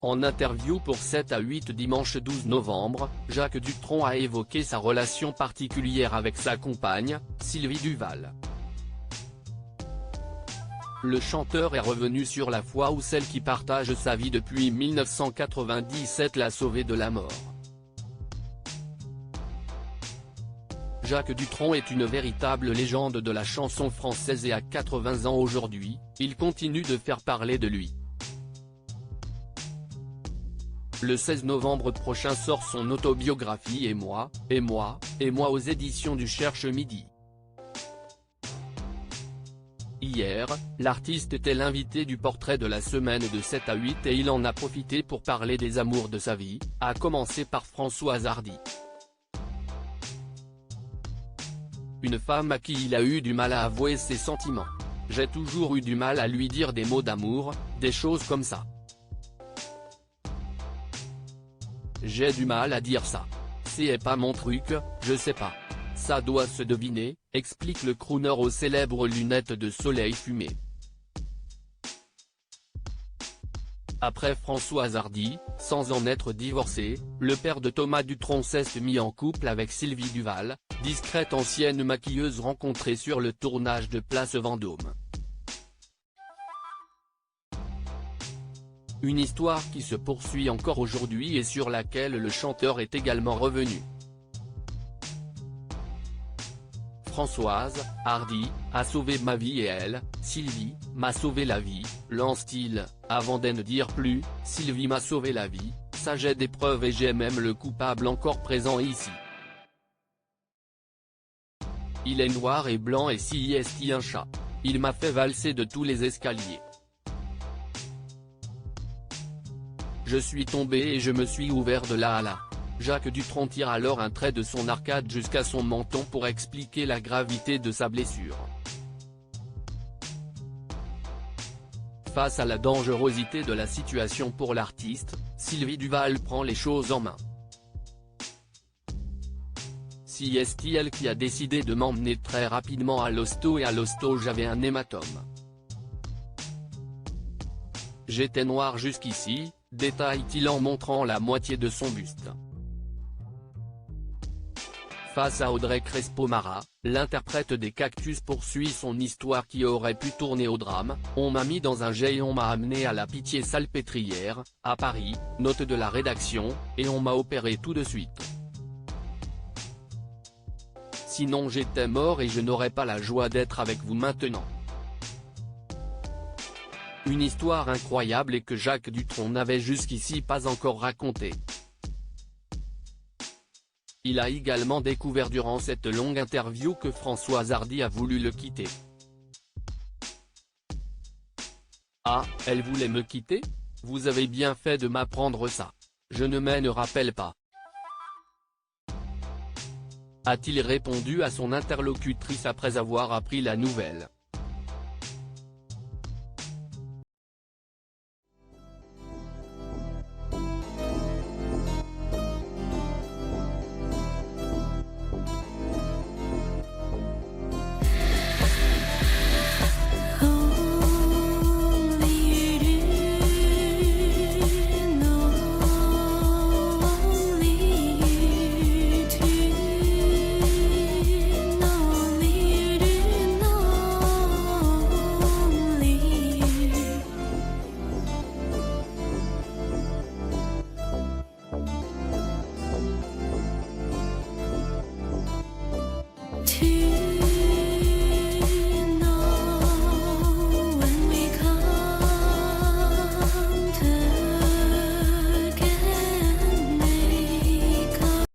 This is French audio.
En interview pour 7 à 8 dimanche 12 novembre, Jacques Dutronc a évoqué sa relation particulière avec sa compagne, Sylvie Duval. Le chanteur est revenu sur la fois où celle qui partage sa vie depuis 1997 l'a sauvé de la mort. Jacques Dutronc est une véritable légende de la chanson française et à 80 ans aujourd'hui, il continue de faire parler de lui. Le 16 novembre prochain sort son autobiographie Et moi aux éditions du Cherche Midi. Hier, l'artiste était l'invité du portrait de la semaine de 7 à 8 et il en a profité pour parler des amours de sa vie, à commencer par Françoise Hardy. Une femme à qui il a eu du mal à avouer ses sentiments. J'ai toujours eu du mal à lui dire des mots d'amour, des choses comme ça. J'ai du mal à dire ça. C'est pas mon truc, je sais pas. Ça doit se deviner, explique le crooner aux célèbres lunettes de soleil fumées. Après Françoise Hardy, sans en être divorcé, le père de Thomas Dutronc s'est mis en couple avec Sylvie Duval, discrète ancienne maquilleuse rencontrée sur le tournage de Place Vendôme. Une histoire qui se poursuit encore aujourd'hui et sur laquelle le chanteur est également revenu. Françoise Hardy a sauvé ma vie et elle, Sylvie, m'a sauvé la vie, lance-t-il, avant de ne dire plus, Sylvie m'a sauvé la vie, ça j'ai des preuves et j'ai même le coupable encore présent ici. Il est noir et blanc et si est un chat. Il m'a fait valser de tous les escaliers. Je suis tombé et je me suis ouvert de là à là. Jacques Dutronc tire alors un trait de son arcade jusqu'à son menton pour expliquer la gravité de sa blessure. Face à la dangerosité de la situation pour l'artiste, Sylvie Duval prend les choses en main. C'est elle qui a décidé de m'emmener très rapidement à l'hosto et à l'hosto j'avais un hématome. J'étais noir jusqu'ici, détaille-t-il en montrant la moitié de son buste. Face à Audrey Crespo-Mara, l'interprète des Cactus poursuit son histoire qui aurait pu tourner au drame. On m'a mis dans un jet et on m'a amené à la Pitié-Salpêtrière, à Paris, note de la rédaction, et on m'a opéré tout de suite. Sinon j'étais mort et je n'aurais pas la joie d'être avec vous maintenant. Une histoire incroyable et que Jacques Dutronc n'avait jusqu'ici pas encore racontée. Il a également découvert durant cette longue interview que Françoise Hardy a voulu le quitter. Ah, elle voulait me quitter? Vous avez bien fait de m'apprendre ça. Je ne m'en rappelle pas. A-t-il répondu à son interlocutrice après avoir appris la nouvelle. To